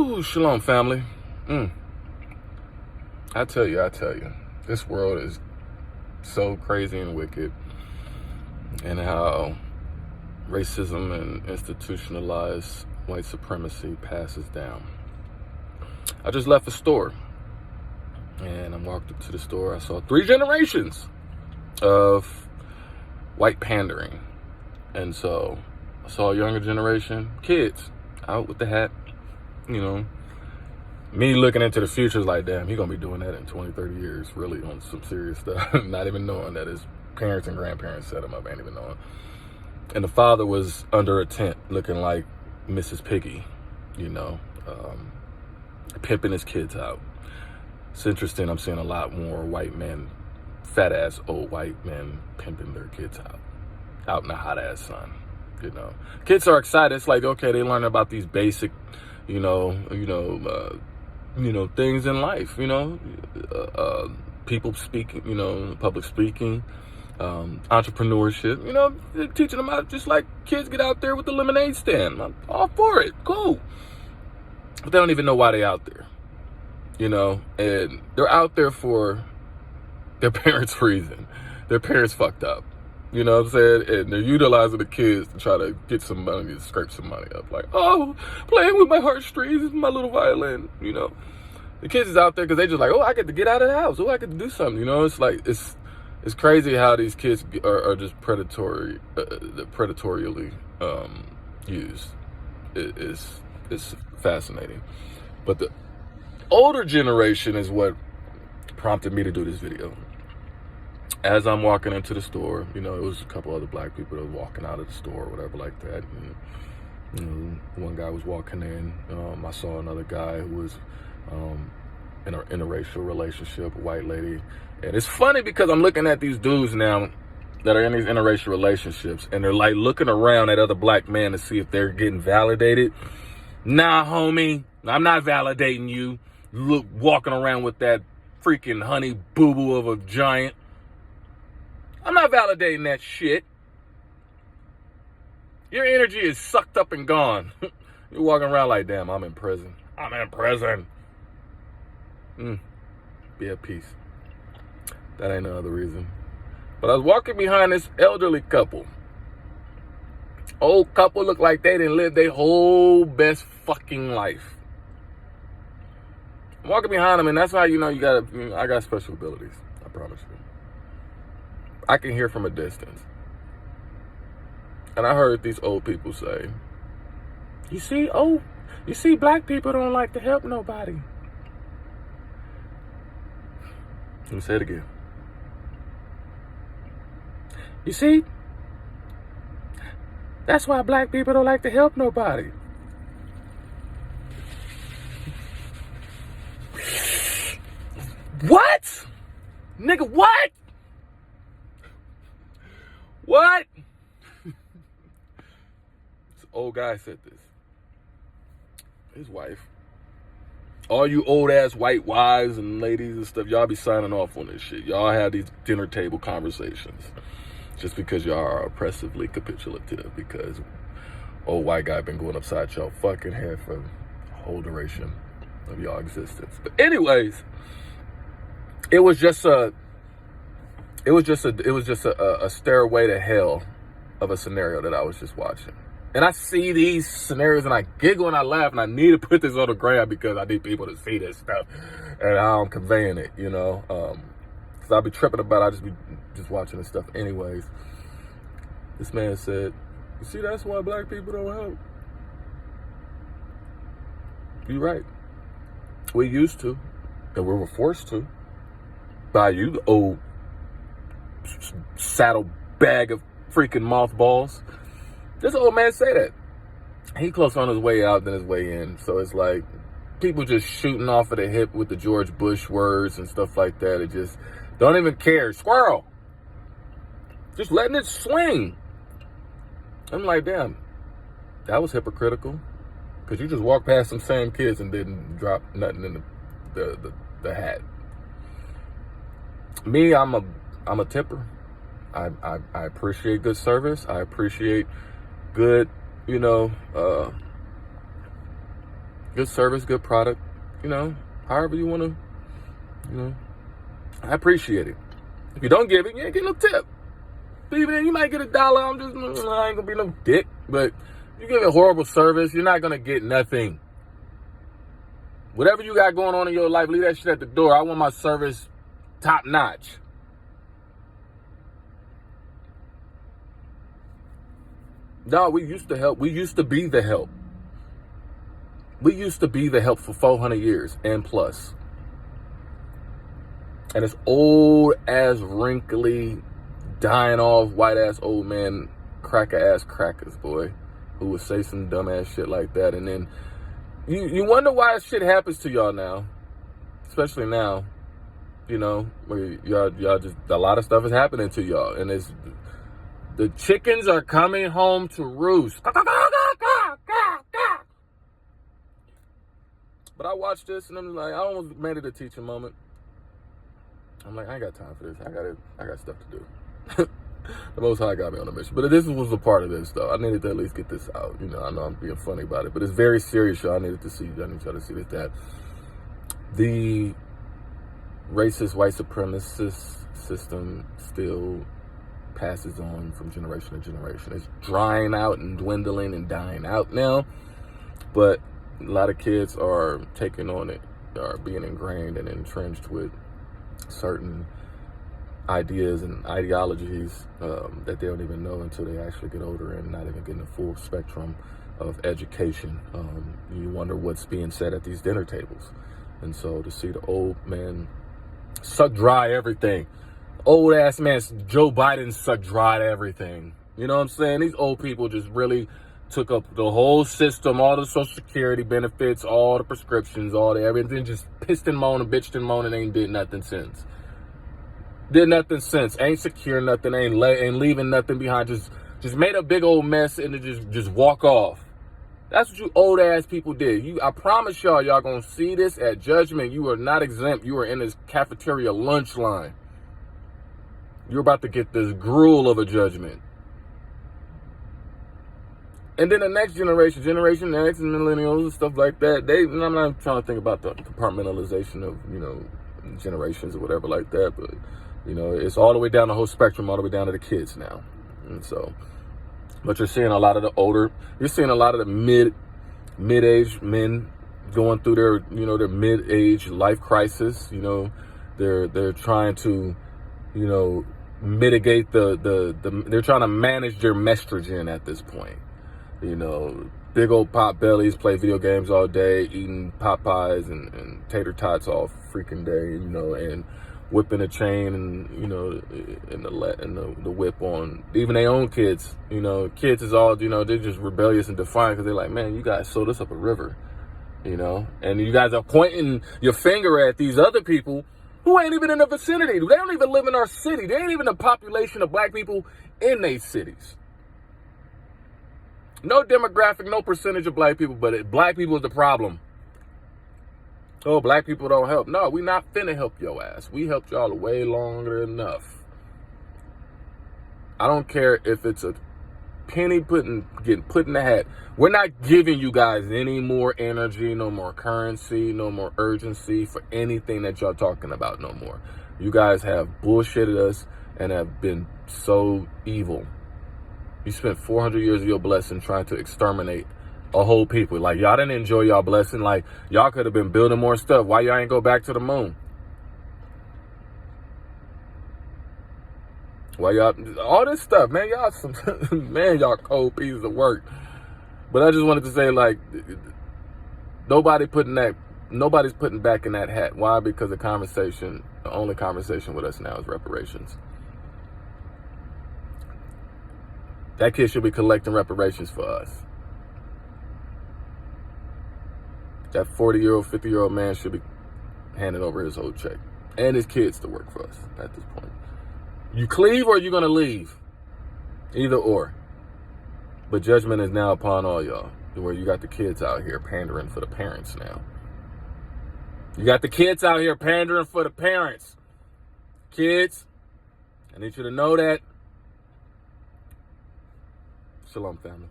Shalom, family. I tell you, this world is so crazy and wicked, and how racism and institutionalized white supremacy passes down. I just left a store, and I walked up to the store. I saw 3 generations of white pandering, and so I saw a younger generation, kids, out with the hat, me looking into the future is like, damn, he gonna be doing that in 20, 30 years, really on some serious stuff, not even knowing that his parents and grandparents set him up, ain't even knowing. And the father was under a tent looking like Mrs. Piggy, pimping his kids out. It's interesting, I'm seeing a lot more white men, fat ass old white men pimping their kids out in the hot ass sun. Kids are excited. It's like, okay, they learn about these basic, things in life, people speaking, public speaking, entrepreneurship, they're teaching them how, just like kids get out there with the lemonade stand. I'm all for it, cool. But they don't even know why they're out there, and they're out there for their parents' reason. Their parents fucked up. You know what I'm saying? And they're utilizing the kids to try to get some money, to scrape some money up. Like, oh, playing with my heartstrings is my little violin, The kids is out there because they just like, oh, I get to get out of the house. Oh, I get to do something, It's like, it's crazy how these kids are just predatorially used. It's fascinating. But the older generation is what prompted me to do this video. As I'm walking into the store, it was a couple other black people that were walking out of the store or whatever like that. And, one guy was walking in. I saw another guy who was in an interracial relationship, a white lady. And it's funny because I'm looking at these dudes now that are in these interracial relationships, and they're like looking around at other black men to see if they're getting validated. Nah, homie, I'm not validating you. Look, walking around with that freaking honey boo-boo of a giant. I'm not validating that shit. Your energy is sucked up and gone. You're walking around like, damn, I'm in prison. I'm in prison. Be at peace. That ain't no other reason. But I was walking behind this elderly couple. Old couple looked like they didn't live their whole best fucking life. I'm walking behind them, and that's how I got special abilities. I promise you. I can hear from a distance. And I heard these old people say, you see, black people don't like to help nobody. Let me say it again. You see, that's why black people don't like to help nobody. What? Nigga, what? What? This old guy said this. His wife. All you old ass white wives and ladies and stuff, y'all be signing off on this shit. Y'all have these dinner table conversations just because y'all are oppressively capitulative, because old white guy been going upside y'all fucking head for the whole duration of y'all existence. But anyways, it was just a stairway to hell of a scenario that I was just watching. And I see these scenarios and I giggle and I laugh, and I need to put this on the gram because I need people to see this stuff, and I'm conveying it, because I'll be tripping about it. I'll just be watching this stuff anyways. This man said, you see, that's why black people don't help. You're right. We used to, and we were forced to by you, the old saddle bag of freaking mothballs. This old man say that. He closer on his way out than his way in. So it's like people just shooting off of the hip with the George Bush words and stuff like that. It just don't even care. Squirrel. Just letting it swing. I'm like, damn, that was hypocritical. Because you just walked past some same kids and didn't drop nothing in the hat. Me, I'm a tipper. I appreciate good service. I appreciate good, good service, good product, however you want to, I appreciate it. If you don't give it, you ain't getting no tip. But even then, you might get $1. I ain't gonna be no dick. But you give it horrible service, you're not gonna get nothing. Whatever you got going on in your life, leave that shit at the door. I want my service top notch. No, we used to help. We used to be the help. We used to be the help for 400 years and plus. And it's old ass, wrinkly, dying off, white ass old man, cracker ass crackers, boy, who would say some dumb ass shit like that. And then you wonder why shit happens to y'all now, especially now, where y'all just, a lot of stuff is happening to y'all. And it's, the chickens are coming home to roost. But I watched this and I'm like, I almost made it a teaching moment. I'm like, I ain't got time for this. I got stuff to do. The Most High got me on a mission. But this was a part of this, though. I needed to at least get this out. I know I'm being funny about it, but it's very serious, y'all. I need y'all to see this, that the racist, white supremacist system still passes on from generation to generation. It's drying out and dwindling and dying out now, but a lot of kids are taking on it, are being ingrained and entrenched with certain ideas and ideologies that they don't even know until they actually get older and not even getting the full spectrum of education. You wonder what's being said at these dinner tables. And so to see the old man suck dry everything, old ass man Joe Biden suck dry everything. You know what I'm saying? These old people just really took up the whole system, all the Social Security benefits, all the prescriptions, all the everything, just pissed and moaned and bitched and moaned and ain't did nothing since. Ain't secure nothing, ain't leaving nothing behind. Just made a big old mess and just walk off. That's what you old ass people did. I promise y'all gonna see this at judgment. You are not exempt. You are in this cafeteria lunch line. You're about to get this gruel of a judgment. And then the next generation X and millennials and stuff like that, I'm not trying to think about the compartmentalization of, generations or whatever like that, but, it's all the way down the whole spectrum, all the way down to the kids now. And so, but you're seeing a lot of the mid-aged men going through their mid-age life crisis. They're trying to, mitigate they're trying to manage their estrogen at this point. Big old pot bellies, play video games all day, eating Popeyes and tater tots all freaking day, and whipping a chain and, and the whip on even their own kids. Kids is all, they're just rebellious and defiant because they're like, man, you guys sold us up a river, and you guys are pointing your finger at these other people who ain't even in the vicinity. They don't even live in our city. They ain't even a population of black people in their cities. No demographic, no percentage of black people, but black people is the problem. Oh, black people don't help. No, we not finna help your ass. We helped y'all way longer enough. I don't care if it's a penny getting put in the hat. We're not giving you guys any more energy, no more currency, no more urgency for anything that y'all talking about no more. You guys have bullshitted us and have been so evil. You spent 400 years of your blessing trying to exterminate a whole people. Like, y'all didn't enjoy y'all blessing. Like, y'all could have been building more stuff. Why y'all ain't go back to the moon? Why y'all, all this stuff, man, y'all cold pieces of work. But I just wanted to say, like, nobody's putting back in that hat. Why? Because the only conversation with us now is reparations. That kid should be collecting reparations for us. That 40-year-old, 50-year-old man should be handing over his whole check and his kids to work for us at this point. You cleave or you're going to leave. Either or. But judgment is now upon all y'all. Where you got the kids out here pandering for the parents now. You got the kids out here pandering for the parents. Kids, I need you to know that. Shalom, family.